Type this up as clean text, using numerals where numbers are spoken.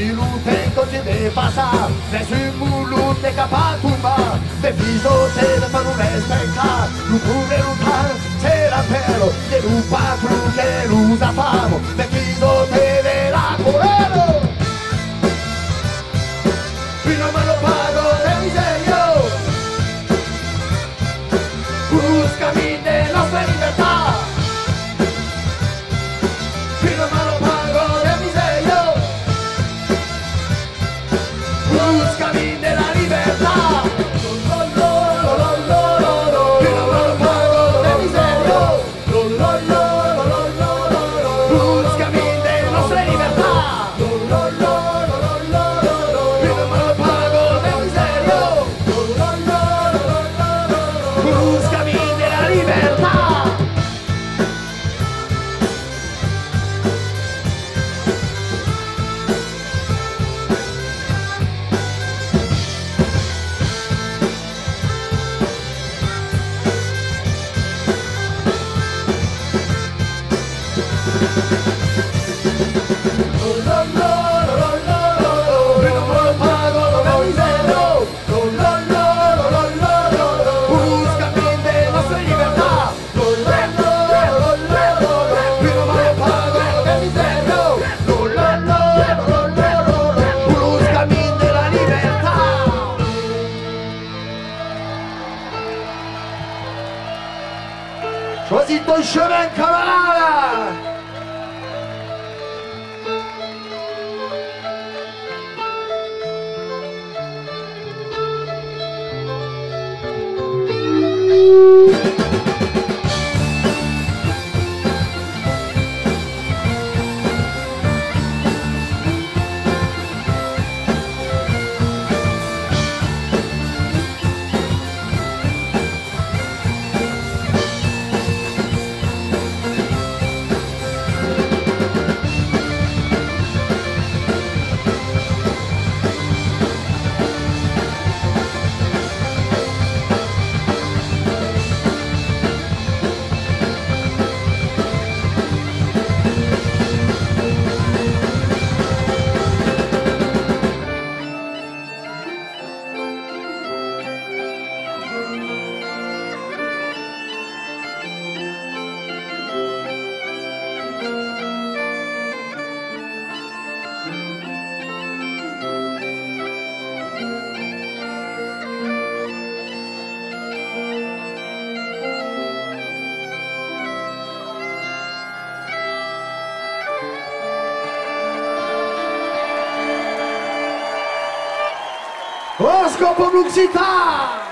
si luten continue passar, nessun mulut n'est capable de mal. Des pisotés de pas nous respectar, nous pouvons lutar, c'est la pelo, que nous patrons, que nous afamos, des pisotés de la corero. Fino a lo pago de miserio, buscami de nostra libertà. Fino a lo pago de miserio, buscami de la libertà. Fino a lo pago de miserio, buscami de nostra libertà. Buscami della libertà. Choisis ton chemin, camarade! Osco Publicità!